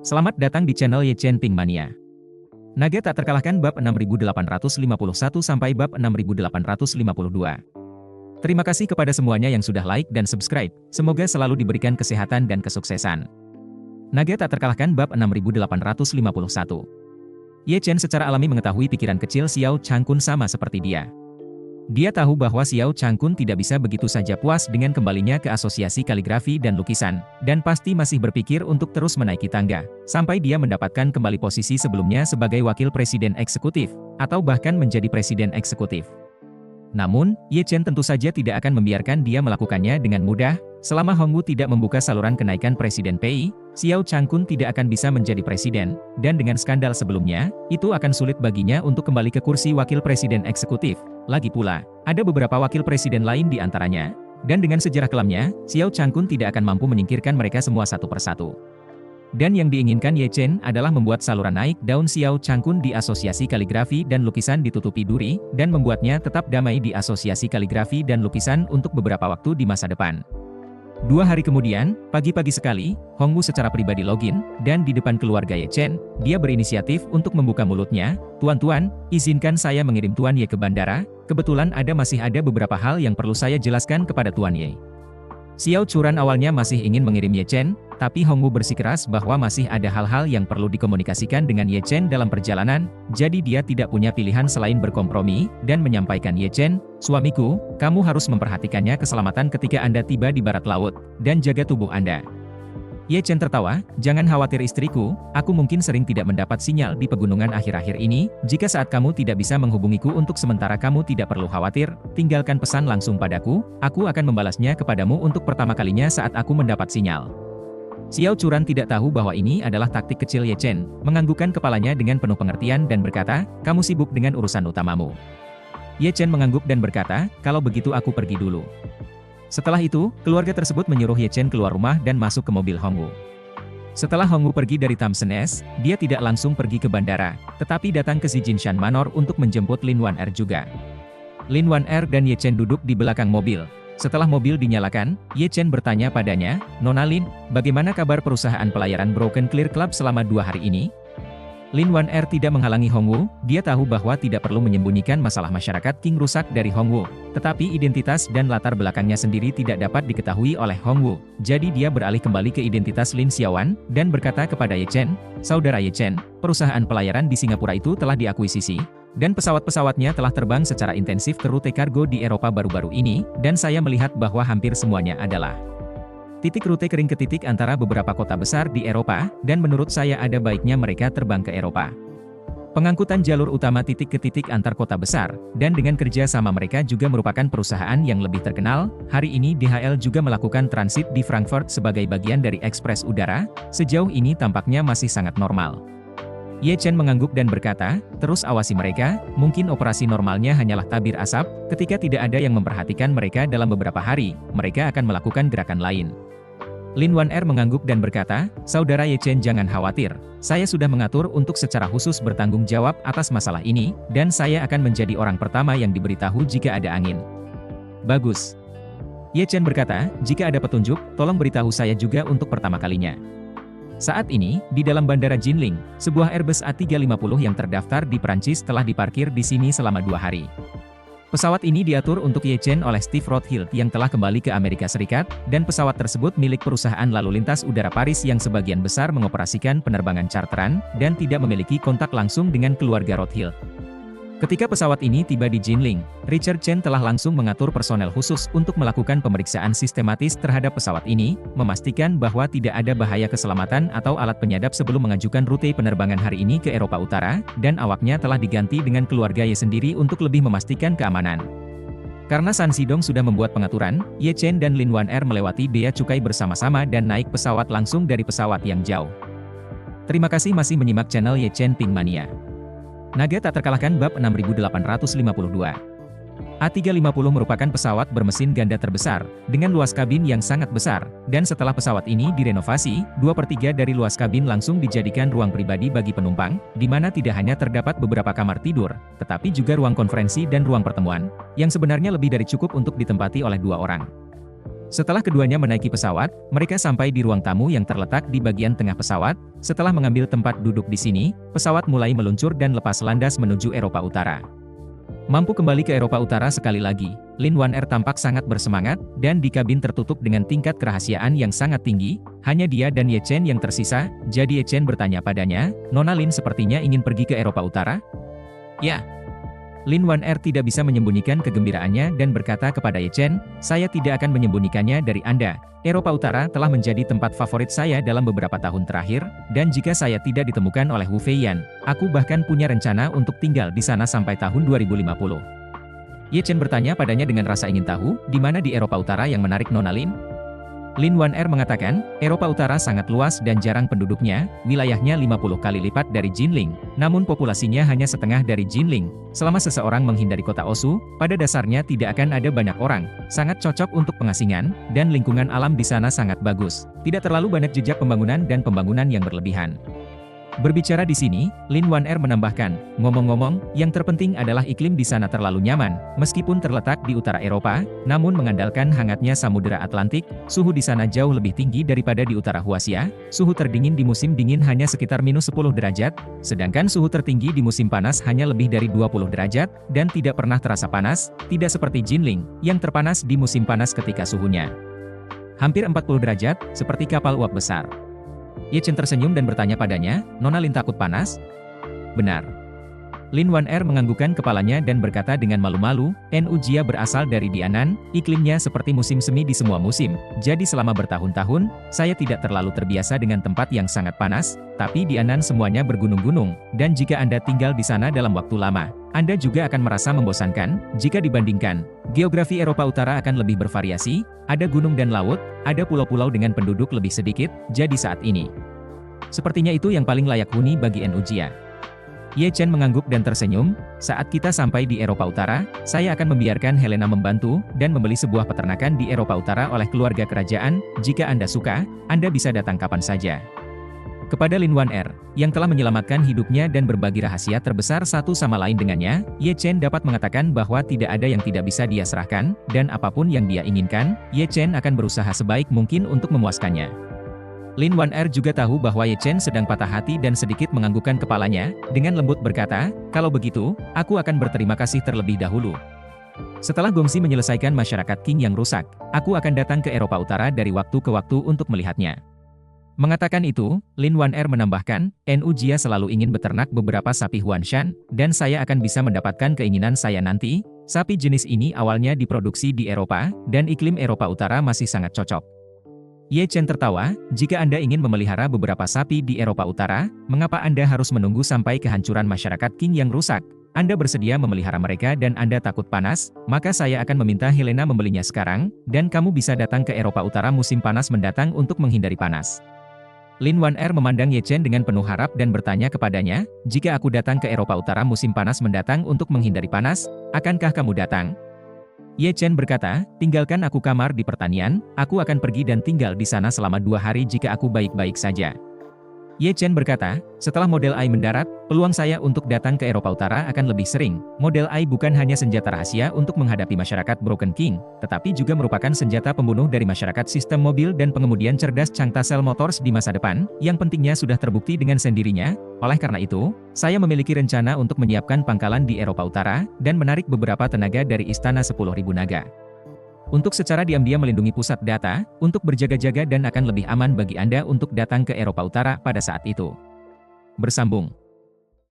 Selamat datang di channel Ye Chen Ping Mania. Naga tak terkalahkan bab 6851 sampai bab 6852. Terima kasih kepada semuanya yang sudah like dan subscribe, semoga selalu diberikan kesehatan dan kesuksesan. Naga tak terkalahkan bab 6851. Ye Chen secara alami mengetahui pikiran kecil Xiao Changkun sama seperti dia. Dia tahu bahwa Xiao Changkun tidak bisa begitu saja puas dengan kembalinya ke asosiasi kaligrafi dan lukisan, dan pasti masih berpikir untuk terus menaiki tangga, sampai dia mendapatkan kembali posisi sebelumnya sebagai wakil presiden eksekutif, atau bahkan menjadi presiden eksekutif. Namun, Ye Chen tentu saja tidak akan membiarkan dia melakukannya dengan mudah. Selama Hongwu tidak membuka saluran kenaikan Presiden PI, Xiao Changkun tidak akan bisa menjadi presiden, dan dengan skandal sebelumnya, itu akan sulit baginya untuk kembali ke kursi wakil presiden eksekutif. Lagi pula, ada beberapa wakil presiden lain di antaranya, dan dengan sejarah kelamnya, Xiao Changkun tidak akan mampu menyingkirkan mereka semua satu persatu. Dan yang diinginkan Ye Chen adalah membuat saluran naik daun Xiao Changkun di asosiasi kaligrafi dan lukisan ditutupi duri, dan membuatnya tetap damai di asosiasi kaligrafi dan lukisan untuk beberapa waktu di masa depan. 2 hari kemudian, pagi-pagi sekali, Hongwu secara pribadi login, dan di depan keluarga Ye Chen, dia berinisiatif untuk membuka mulutnya. "Tuan-tuan, izinkan saya mengirim Tuan Ye ke bandara, kebetulan masih ada beberapa hal yang perlu saya jelaskan kepada Tuan Ye." Xiao Churan awalnya masih ingin mengirim Ye Chen, tapi Hongwu bersikeras bahwa masih ada hal-hal yang perlu dikomunikasikan dengan Ye Chen dalam perjalanan, jadi dia tidak punya pilihan selain berkompromi, dan menyampaikan, "Ye Chen, suamiku, kamu harus memperhatikannya keselamatan ketika Anda tiba di barat laut, dan jaga tubuh Anda." Ye Chen tertawa, "Jangan khawatir istriku, aku mungkin sering tidak mendapat sinyal di pegunungan akhir-akhir ini, jika saat kamu tidak bisa menghubungiku untuk sementara kamu tidak perlu khawatir, tinggalkan pesan langsung padaku, aku akan membalasnya kepadamu untuk pertama kalinya saat aku mendapat sinyal." Xiao Churan tidak tahu bahwa ini adalah taktik kecil Ye Chen, menganggukkan kepalanya dengan penuh pengertian dan berkata, "Kamu sibuk dengan urusan utamamu." Ye Chen mengangguk dan berkata, "Kalau begitu aku pergi dulu." Setelah itu, keluarga tersebut menyuruh Ye Chen keluar rumah dan masuk ke mobil Hongwu. Setelah Hongwu pergi dari Thompson S, dia tidak langsung pergi ke bandara, tetapi datang ke Zijinshan Manor untuk menjemput Lin Wan Er juga. Lin Wan Er dan Ye Chen duduk di belakang mobil. Setelah mobil dinyalakan, Ye Chen bertanya padanya, "Nona Lin, bagaimana kabar perusahaan pelayaran Broken Clear Club selama 2 hari ini?" Lin Wan Er tidak menghalangi Hongwu, dia tahu bahwa tidak perlu menyembunyikan masalah masyarakat Qing rusak dari Hongwu, tetapi identitas dan latar belakangnya sendiri tidak dapat diketahui oleh Hongwu, jadi dia beralih kembali ke identitas Lin Xiaowan, dan berkata kepada Ye Chen, "Saudara Ye Chen, perusahaan pelayaran di Singapura itu telah diakuisisi, dan pesawat-pesawatnya telah terbang secara intensif ke rute kargo di Eropa baru-baru ini, dan saya melihat bahwa hampir semuanya adalah titik rute kering ke titik antara beberapa kota besar di Eropa, dan menurut saya ada baiknya mereka terbang ke Eropa. Pengangkutan jalur utama titik ke titik antar kota besar, dan dengan kerja sama mereka juga merupakan perusahaan yang lebih terkenal. Hari ini DHL juga melakukan transit di Frankfurt sebagai bagian dari ekspres udara, sejauh ini tampaknya masih sangat normal." Ye Chen mengangguk dan berkata, "Terus awasi mereka, mungkin operasi normalnya hanyalah tabir asap, ketika tidak ada yang memperhatikan mereka dalam beberapa hari, mereka akan melakukan gerakan lain." Lin Wan Er mengangguk dan berkata, "Saudara Ye Chen jangan khawatir, saya sudah mengatur untuk secara khusus bertanggung jawab atas masalah ini, dan saya akan menjadi orang pertama yang diberitahu jika ada angin." "Bagus." Ye Chen berkata, "Jika ada petunjuk, tolong beritahu saya juga untuk pertama kalinya." Saat ini, di dalam Bandara Jinling, sebuah Airbus A350 yang terdaftar di Prancis telah diparkir di sini selama 2 hari. Pesawat ini diatur untuk Ye Chen oleh Steve Rothschild yang telah kembali ke Amerika Serikat, dan pesawat tersebut milik perusahaan lalu lintas udara Paris yang sebagian besar mengoperasikan penerbangan charteran, dan tidak memiliki kontak langsung dengan keluarga Rothschild. Ketika pesawat ini tiba di Jinling, Richard Chen telah langsung mengatur personel khusus untuk melakukan pemeriksaan sistematis terhadap pesawat ini, memastikan bahwa tidak ada bahaya keselamatan atau alat penyadap sebelum mengajukan rute penerbangan hari ini ke Eropa Utara, dan awaknya telah diganti dengan keluarga Ye sendiri untuk lebih memastikan keamanan. Karena San Sidong sudah membuat pengaturan, Ye Chen dan Lin Wan Er melewati bea cukai bersama-sama dan naik pesawat langsung dari pesawat yang jauh. Terima kasih masih menyimak channel Ye Chen Ping Mania. Naga tak terkalahkan bab 6852. A350 merupakan pesawat bermesin ganda terbesar, dengan luas kabin yang sangat besar, dan setelah pesawat ini direnovasi, 2/3 dari luas kabin langsung dijadikan ruang pribadi bagi penumpang, di mana tidak hanya terdapat beberapa kamar tidur, tetapi juga ruang konferensi dan ruang pertemuan, yang sebenarnya lebih dari cukup untuk ditempati oleh 2 orang. Setelah keduanya menaiki pesawat, mereka sampai di ruang tamu yang terletak di bagian tengah pesawat. Setelah mengambil tempat duduk di sini, pesawat mulai meluncur dan lepas landas menuju Eropa Utara. Mampu kembali ke Eropa Utara sekali lagi, Lin Wan Er tampak sangat bersemangat, dan di kabin tertutup dengan tingkat kerahasiaan yang sangat tinggi. Hanya dia dan Ye Chen yang tersisa, jadi Ye Chen bertanya padanya, "Nona Lin sepertinya ingin pergi ke Eropa Utara?" "Ya." Lin Wan Er tidak bisa menyembunyikan kegembiraannya dan berkata kepada Ye Chen, "Saya tidak akan menyembunyikannya dari Anda. Eropa Utara telah menjadi tempat favorit saya dalam beberapa tahun terakhir, dan jika saya tidak ditemukan oleh Wu Feiyan, aku bahkan punya rencana untuk tinggal di sana sampai tahun 2050. Ye Chen bertanya padanya dengan rasa ingin tahu, di mana di Eropa Utara yang menarik Nona Lin? Lin Wan Er mengatakan, Eropa Utara sangat luas dan jarang penduduknya, wilayahnya 50 kali lipat dari Jinling, namun populasinya hanya setengah dari Jinling. Selama seseorang menghindari kota Osu, pada dasarnya tidak akan ada banyak orang, sangat cocok untuk pengasingan, dan lingkungan alam di sana sangat bagus. Tidak terlalu banyak jejak pembangunan dan pembangunan yang berlebihan. Berbicara di sini, Lin Wan Er menambahkan, ngomong-ngomong, yang terpenting adalah iklim di sana terlalu nyaman, meskipun terletak di utara Eropa, namun mengandalkan hangatnya Samudera Atlantik, suhu di sana jauh lebih tinggi daripada di utara Huaxia, suhu terdingin di musim dingin hanya sekitar -10 derajat, sedangkan suhu tertinggi di musim panas hanya lebih dari 20 derajat, dan tidak pernah terasa panas, tidak seperti Jinling, yang terpanas di musim panas ketika suhunya hampir 40 derajat, seperti kapal uap besar. Ye Chen tersenyum dan bertanya padanya, "Nona Lin takut panas?" "Benar." Lin Wan Er menganggukkan kepalanya dan berkata dengan malu-malu, "Nu Jia berasal dari Dianan, iklimnya seperti musim semi di semua musim, jadi selama bertahun-tahun, saya tidak terlalu terbiasa dengan tempat yang sangat panas, tapi Dianan semuanya bergunung-gunung, dan jika Anda tinggal di sana dalam waktu lama, Anda juga akan merasa membosankan, jika dibandingkan. Geografi Eropa Utara akan lebih bervariasi, ada gunung dan laut, ada pulau-pulau dengan penduduk lebih sedikit, jadi saat ini. Sepertinya itu yang paling layak huni bagi Nu Jia." Ye Chen mengangguk dan tersenyum, "Saat kita sampai di Eropa Utara, saya akan membiarkan Helena membantu, dan membeli sebuah peternakan di Eropa Utara oleh keluarga kerajaan, jika Anda suka, Anda bisa datang kapan saja." Kepada Lin Wan Er, yang telah menyelamatkan hidupnya dan berbagi rahasia terbesar satu sama lain dengannya, Ye Chen dapat mengatakan bahwa tidak ada yang tidak bisa dia serahkan, dan apapun yang dia inginkan, Ye Chen akan berusaha sebaik mungkin untuk memuaskannya. Lin Wan Er juga tahu bahwa Ye Chen sedang patah hati dan sedikit menganggukkan kepalanya, dengan lembut berkata, "Kalau begitu, aku akan berterima kasih terlebih dahulu. Setelah Gongxi menyelesaikan masyarakat Qing yang rusak, aku akan datang ke Eropa Utara dari waktu ke waktu untuk melihatnya." Mengatakan itu, Lin Wan Er menambahkan, "Nu Jia selalu ingin beternak beberapa sapi Huanshan, dan saya akan bisa mendapatkan keinginan saya nanti. Sapi jenis ini awalnya diproduksi di Eropa, dan iklim Eropa Utara masih sangat cocok." Ye Chen tertawa, "Jika Anda ingin memelihara beberapa sapi di Eropa Utara, mengapa Anda harus menunggu sampai kehancuran masyarakat Qing yang rusak? Anda bersedia memelihara mereka dan Anda takut panas, maka saya akan meminta Helena membelinya sekarang, dan kamu bisa datang ke Eropa Utara musim panas mendatang untuk menghindari panas." Lin Wan Er memandang Ye Chen dengan penuh harap dan bertanya kepadanya, "Jika aku datang ke Eropa Utara musim panas mendatang untuk menghindari panas, akankah kamu datang?" Ye Chen berkata, "Tinggalkan aku kamar di pertanian, aku akan pergi dan tinggal di sana selama 2 hari jika aku baik-baik saja." Ye Chen berkata, "Setelah model AI mendarat, peluang saya untuk datang ke Eropa Utara akan lebih sering. Model AI bukan hanya senjata rahasia untuk menghadapi masyarakat Broken King, tetapi juga merupakan senjata pembunuh dari masyarakat sistem mobil dan pengemudian cerdas Chang'e Cell Motors di masa depan, yang pentingnya sudah terbukti dengan sendirinya. Oleh karena itu, saya memiliki rencana untuk menyiapkan pangkalan di Eropa Utara, dan menarik beberapa tenaga dari Istana 10.000 Naga. Untuk secara diam-diam melindungi pusat data, untuk berjaga-jaga dan akan lebih aman bagi Anda untuk datang ke Eropa Utara pada saat itu." Bersambung.